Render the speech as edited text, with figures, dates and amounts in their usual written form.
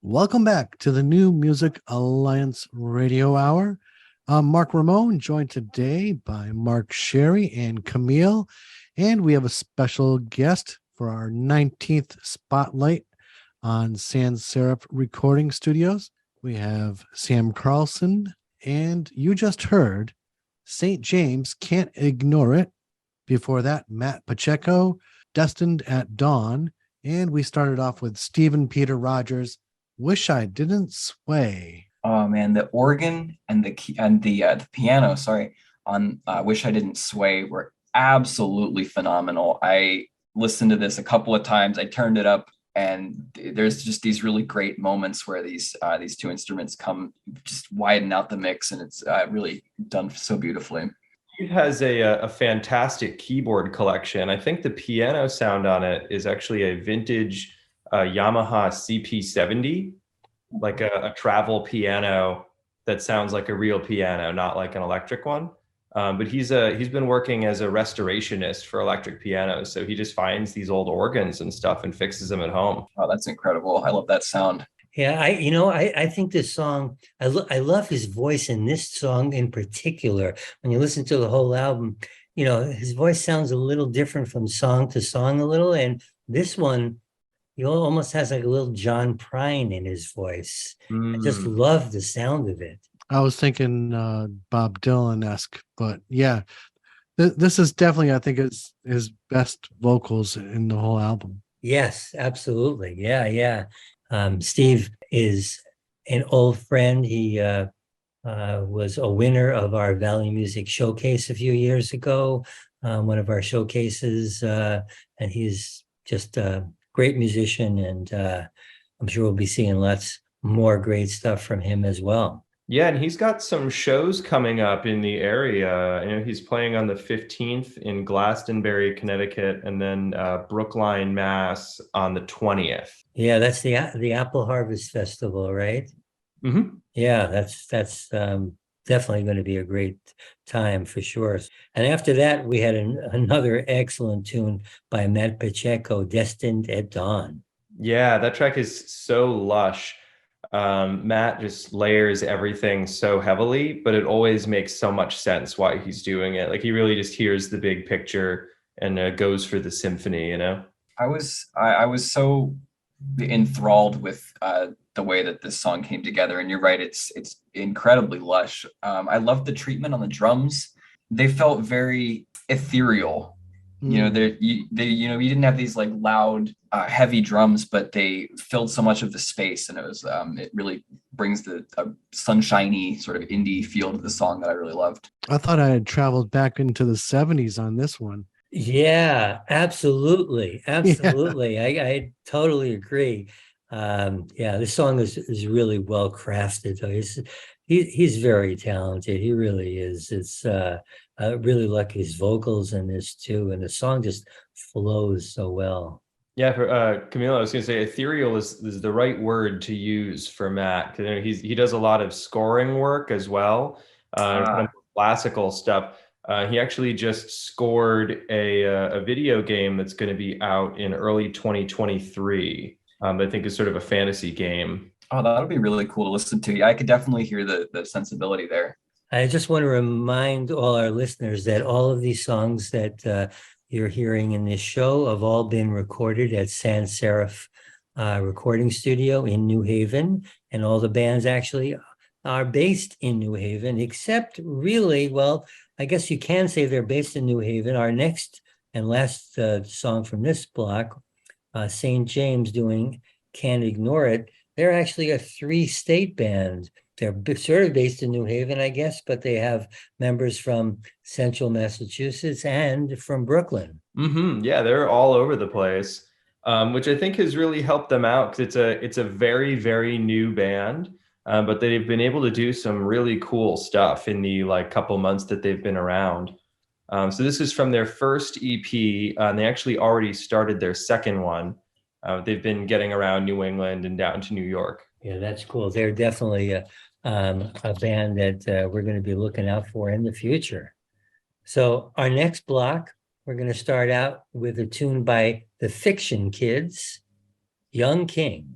Welcome back to the New Music Alliance Radio Hour. I'm Mark Ramone, joined today by Mark Sherry and Camille, and we have a special guest for our 19th spotlight on Sans Serif Recording Studios. We have Sam Carlson, and you just heard St. James, Can't Ignore It. Before that, Matt Pacheco, Destined at Dawn, and we started off with Stephen Peter Rodgers, Wish I Didn't Sway. Oh man, the organ and the piano, on Wish I Didn't Sway were absolutely phenomenal. I listened to this a couple of times. I turned it up, and there's just these really great moments where these two instruments come just widen out the mix, and it's really done so beautifully. It has a fantastic keyboard collection. I think the piano sound on it is actually a vintage Yamaha CP70, like a travel piano that sounds like a real piano, not like an electric one. But he's been working as a restorationist for electric pianos, so he just finds these old organs and stuff and fixes them at home. Oh, that's incredible! I love that sound. Yeah, I think this song, I love his voice in this song in particular. When you listen to the whole album, his voice sounds a little different from song to song a little. And this one, he almost has like a little John Prine in his voice. I just love the sound of it. I was thinking Bob Dylan-esque, but yeah, this is definitely, I think, his best vocals in the whole album. Yes, absolutely. Yeah. Steve is an old friend. He was a winner of our Valley Music Showcase a few years ago, one of our showcases, and he's just a great musician, and I'm sure we'll be seeing lots more great stuff from him as well. Yeah, and he's got some shows coming up in the area. He's playing on the 15th in Glastonbury, Connecticut, and then Brookline, Mass on the 20th. Yeah, that's the Apple Harvest Festival, right? Mm-hmm. Yeah, that's definitely going to be a great time for sure. And after that, we had another excellent tune by Matt Pacheco, Destined at Dawn. Yeah, that track is so lush. Matt just layers everything so heavily, but it always makes so much sense why he's doing it. Like, he really just hears the big picture and goes for the symphony, I was so enthralled with the way that this song came together, and you're right, it's incredibly lush. I love the treatment on the drums. They felt very ethereal. You didn't have these like loud heavy drums, but they filled so much of the space, and it really brings the sunshiny sort of indie feel to the song that I really loved. I thought I had traveled back into the 70s on this one. Yeah, absolutely. Yeah. I totally agree. This song is really well crafted. He's very talented. He really is. I really like his vocals in this too, and the song just flows so well. Yeah, for Camila, I was going to say ethereal is the right word to use for Matt, because he does a lot of scoring work as well, kind of classical stuff. He actually just scored a video game that's going to be out in early 2023. I think is sort of a fantasy game. Oh, that'll be really cool to listen to. Yeah, I could definitely hear the sensibility there. I just want to remind all our listeners that all of these songs that you're hearing in this show have all been recorded at Sans Serif Recording Studio in New Haven, and all the bands actually are based in New Haven, except really, well, I guess you can say they're based in New Haven. Our next and last song from this block, St. James doing Can't Ignore It, they're actually a 3-state band. They're sort of based in New Haven, I guess, but they have members from Central Massachusetts and from Brooklyn. Mm-hmm. Yeah, they're all over the place, which I think has really helped them out, because it's a very, very new band, but they've been able to do some really cool stuff in the couple months that they've been around. So this is from their first EP, and they actually already started their second one. They've been getting around New England and down to New York. Yeah, that's cool. They're definitely a band that we're going to be looking out for in the future. So our next block, we're going to start out with a tune by the Fiction Kids, Young King.